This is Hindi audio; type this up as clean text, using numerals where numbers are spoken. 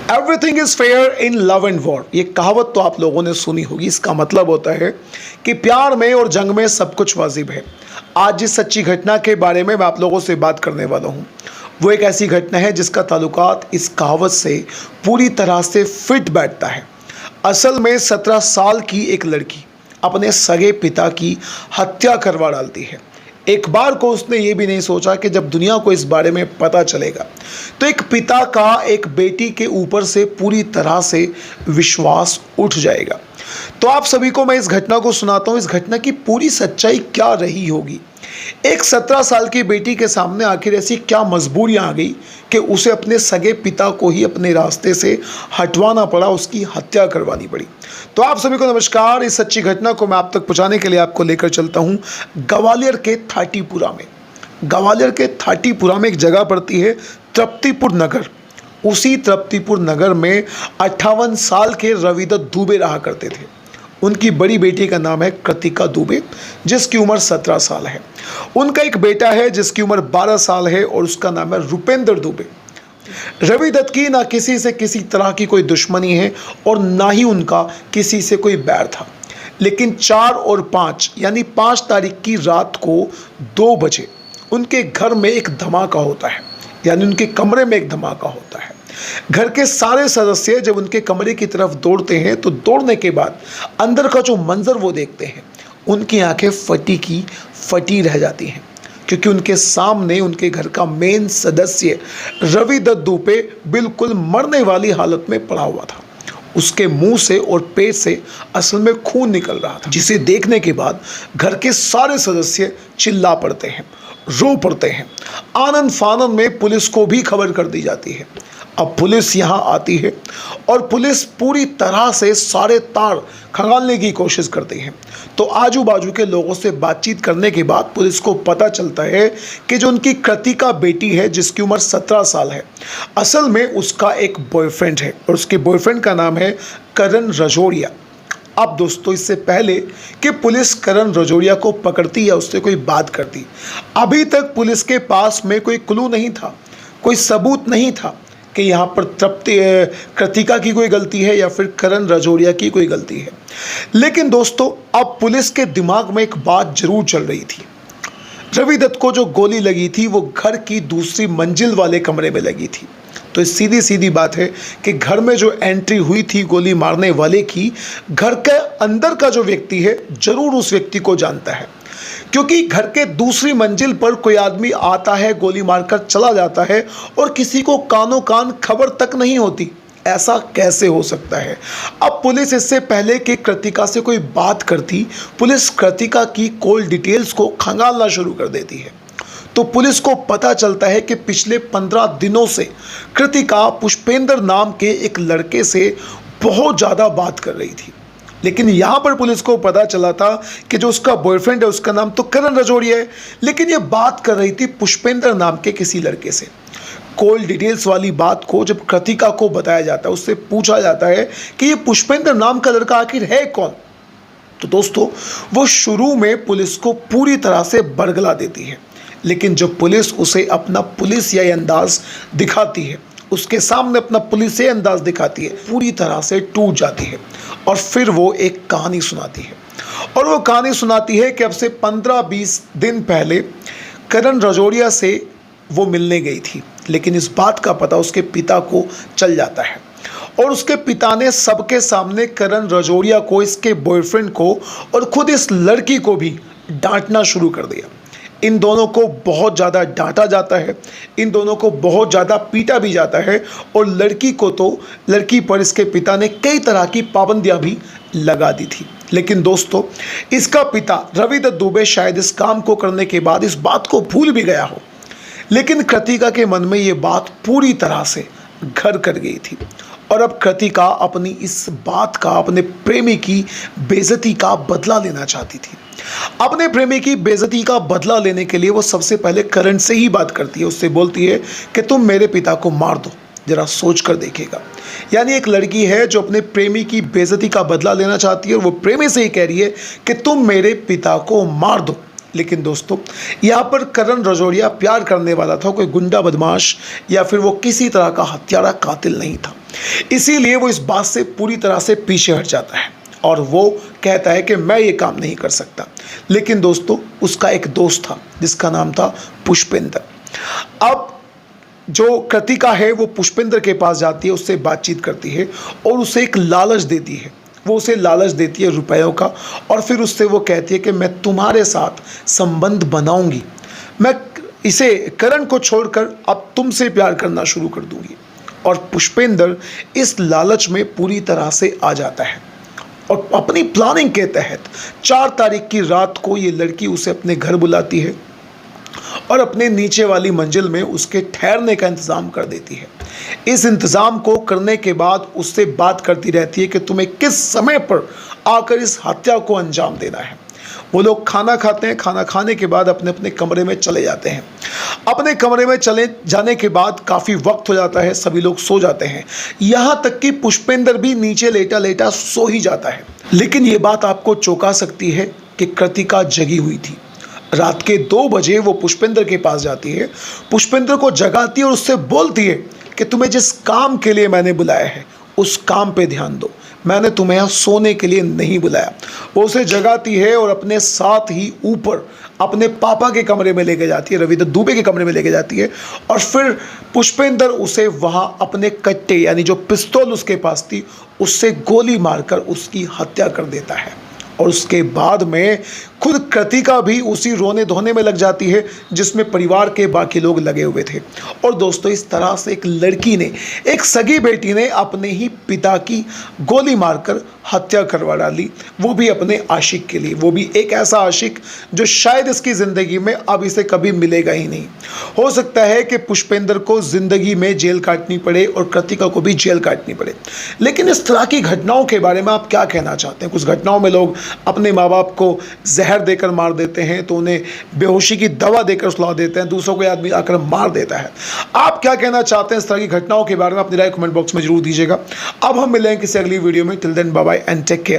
Everything is fair in love and war, ये कहावत तो आप लोगों ने सुनी होगी। इसका मतलब होता है कि प्यार में और जंग में सब कुछ वाजिब है। आज जिस सच्ची घटना के बारे में मैं आप लोगों से बात करने वाला हूँ वो एक ऐसी घटना है जिसका ताल्लुकात इस कहावत से पूरी तरह से फिट बैठता है। असल में 17 साल की एक लड़की अपने सगे पिता की हत्या करवा डालती है। एक बार को उसने ये भी नहीं सोचा कि जब दुनिया को इस बारे में पता चलेगा तो एक पिता का एक बेटी के ऊपर से पूरी तरह से विश्वास उठ जाएगा। तो आप सभी को मैं इस घटना को सुनाता हूँ। इस घटना की पूरी सच्चाई क्या रही होगी। एक 17 साल की बेटी के सामने आखिर ऐसी क्या मजबूरियां आ गई कि उसे अपने सगे पिता को ही अपने रास्ते से हटवाना पड़ा, उसकी हत्या करवानी पड़ी। तो आप सभी को नमस्कार। इस सच्ची घटना को मैं आप तक पहुंचाने के लिए आपको लेकर चलता हूं ग्वालियर के थाटीपुरा में। ग्वालियर के थाटीपुरा में एक जगह पड़ती है तृप्तिपुर नगर। उसी तृप्तिपुर नगर में 58 साल के रविदत्त दुबे रहा करते थे। उनकी बड़ी बेटी का नाम है कृतिका दुबे जिसकी उम्र 17 साल है। उनका एक बेटा है जिसकी उम्र 12 साल है और उसका नाम है रुपेंद्र दुबे। रविदत्त की ना किसी से किसी तरह की कोई दुश्मनी है और ना ही उनका किसी से कोई बैर था। लेकिन 4 और 5 यानी 5 तारीख की रात को 2 बजे उनके घर में एक धमाका होता है, यानी उनके कमरे में एक धमाका होता है। घर के सारे सदस्य जब उनके कमरे की तरफ दौड़ते हैं तो दौड़ने के बाद अंदर का जो मंजर वो देखते हैं, उनकी आंखें फटी की फटी रह जाती हैं, क्योंकि उनके सामने उनके घर का मेन सदस्य रविदत्त दुबे बिल्कुल मरने वाली हालत में पड़ा हुआ था। उसके मुंह से और पेट से असल में खून निकल रहा था, जिसे देखने के बाद घर के सारे सदस्य चिल्ला पड़ते हैं, रो पड़ते हैं। आनंद फानंद में पुलिस को भी खबर कर दी जाती है। अब पुलिस यहाँ आती है और पुलिस पूरी तरह से सारे तार खंगालने की कोशिश करती है। तो आजू बाजू के लोगों से बातचीत करने के बाद पुलिस को पता चलता है कि जो उनकी कृतिका बेटी है जिसकी उम्र 17 साल है, असल में उसका एक बॉयफ्रेंड है और उसके बॉयफ्रेंड का नाम है करण रजौरिया। अब दोस्तों, इससे पहले कि पुलिस करण रजौरिया को पकड़ती या उससे कोई बात करती, अभी तक पुलिस के पास में कोई क्लू नहीं था, कोई सबूत नहीं था कि यहाँ पर कृतिका की कोई गलती है या फिर करण रजौरिया की कोई गलती है। लेकिन दोस्तों, अब पुलिस के दिमाग में एक बात जरूर चल रही थी। रविदत्त को जो गोली लगी थी वो घर की दूसरी मंजिल वाले कमरे में लगी थी। तो सीधी सीधी बात है कि घर में जो एंट्री हुई थी गोली मारने वाले की, घर के अंदर का जो व्यक्ति है जरूर उस व्यक्ति को जानता है, क्योंकि घर के दूसरी मंजिल पर कोई आदमी आता है, गोली मारकर चला जाता है और किसी को कानों कान खबर तक नहीं होती। ऐसा कैसे हो सकता है। अब पुलिस इससे पहले कि कृतिका से कोई बात करती, पुलिस कृतिका की कॉल डिटेल्स को खंगालना शुरू कर देती है। तो पुलिस को पता चलता है कि पिछले 15 दिनों से कृतिका पुष्पेंद्र नाम के एक लड़के से बहुत ज़्यादा बात कर रही थी। लेकिन यहाँ पर पुलिस को पता चला था कि जो उसका बॉयफ्रेंड है उसका नाम तो करण रजौरिया है, लेकिन ये बात कर रही थी पुष्पेंद्र नाम के किसी लड़के से। कॉल डिटेल्स वाली बात को जब कृतिका को बताया जाता है, उससे पूछा जाता है कि ये पुष्पेंद्र नाम का लड़का आखिर है कौन। तो दोस्तों, वो शुरू में पुलिस को पूरी तरह से बरगला देती है, लेकिन जब पुलिस उसे अपना पुलिसियाई अंदाज दिखाती है, उसके सामने अपना पुलिसियाई अंदाज दिखाती है, पूरी तरह से टूट जाती है और फिर वो एक कहानी सुनाती है। और वो कहानी सुनाती है कि अब से 15-20 दिन पहले करण रजौरिया से वो मिलने गई थी, लेकिन इस बात का पता उसके पिता को चल जाता है और उसके पिता ने सबके सामने करण रजौरिया को, इसके बॉयफ्रेंड को और खुद इस लड़की को भी डांटना शुरू कर दिया। इन दोनों को बहुत ज़्यादा डांटा जाता है, इन दोनों को बहुत ज़्यादा पीटा भी जाता है और लड़की पर इसके पिता ने कई तरह की पाबंदियां भी लगा दी थी। लेकिन दोस्तों, इसका पिता रविदत्त दुबे शायद इस काम को करने के बाद इस बात को भूल भी गया हो, लेकिन कृतिका के मन में ये बात पूरी तरह से घर कर गई थी और अब कृतिका अपनी इस बात का, अपने प्रेमी की बेइज्जती का बदला लेना चाहती थी। अपने प्रेमी की बेइज्जती का बदला लेने के लिए वो सबसे पहले करण से ही बात करती है। उससे बोलती है कि तुम मेरे पिता को मार दो, जरा सोच कर देखेगा। यानी एक लड़की है जो अपने प्रेमी की बेइज्जती का बदला लेना चाहती है और वो प्रेमी से ही कह रही है कि तुम मेरे पिता को मार दो। लेकिन दोस्तों, यहाँ पर करण रजौरिया प्यार करने वाला था, कोई गुंडा बदमाश या फिर वो किसी तरह का हत्यारा कातिल नहीं था। इसीलिए वो इस बात से पूरी तरह से पीछे हट जाता है और वो कहता है कि मैं ये काम नहीं कर सकता। लेकिन दोस्तों, उसका एक दोस्त था जिसका नाम था पुष्पेंद्र। अब जो कृतिका है वो पुष्पेंद्र के पास जाती है, उससे बातचीत करती है और उसे एक लालच देती है। वो उसे लालच देती है रुपयों का और फिर उससे वो कहती है कि मैं तुम्हारे साथ संबंध बनाऊंगी, मैं इसे करण को छोड़कर अब तुमसे प्यार करना शुरू कर दूंगी। और पुष्पेंद्र इस लालच में पूरी तरह से आ जाता है और अपनी प्लानिंग के तहत 4 तारीख की रात को ये लड़की उसे अपने घर बुलाती है और अपने नीचे वाली मंजिल में उसके ठहरने का इंतज़ाम कर देती है। इस इंतज़ाम को करने के बाद उससे बात करती रहती है कि तुम्हें किस समय पर आकर इस हत्या को अंजाम देना है। वो लोग खाना खाते हैं, खाना खाने के बाद अपने अपने कमरे में चले जाते हैं। अपने कमरे में चले जाने के बाद काफ़ी वक्त हो जाता है, सभी लोग सो जाते हैं, यहाँ तक कि पुष्पेंद्र भी नीचे लेटा लेटा सो ही जाता है। लेकिन ये बात आपको चौंका सकती है कि कृतिका जगी हुई थी। रात के 2 बजे वो पुष्पेंद्र के पास जाती है, पुष्पेंद्र को जगाती है और उससे बोलती है कि तुम्हें जिस काम के लिए मैंने बुलाया है उस काम पे ध्यान दो, मैंने तुम्हें यहाँ सोने के लिए नहीं बुलाया। वो उसे जगाती है और अपने साथ ही ऊपर अपने पापा के कमरे में लेके जाती है, रविंद्र दुबे के कमरे में लेके जाती है और फिर पुष्पेंद्र उसे वहाँ अपने कट्टे यानी जो पिस्तौल उसके पास थी उससे गोली मारकर उसकी हत्या कर देता है। और उसके बाद में खुद कृतिका भी उसी रोने धोने में लग जाती है जिसमें परिवार के बाकी लोग लगे हुए थे। और दोस्तों, इस तरह से एक लड़की ने, एक सगी बेटी ने अपने ही पिता की गोली मारकर हत्या करवा डाली, वो भी अपने आशिक के लिए। वो भी एक ऐसा आशिक जो शायद इसकी ज़िंदगी में अब इसे कभी मिलेगा ही नहीं। हो सकता है कि पुष्पेंद्र को ज़िंदगी में जेल काटनी पड़े और कृतिका को भी जेल काटनी पड़े। लेकिन इस तरह की घटनाओं के बारे में आप क्या कहना चाहते हैं? कुछ घटनाओं में लोग अपने माँ बाप को जहर देकर मार देते हैं, तो उन्हें बेहोशी की दवा देकर सुला देते हैं, दूसरों को आदमी आकर मार देता है। आप क्या कहना चाहते हैं इस तरह की घटनाओं के बारे में? अपनी राय कमेंट बॉक्स में जरूर दीजिएगा। अब हम मिलेंगे किसी अगली वीडियो में। Till then bye bye and take care.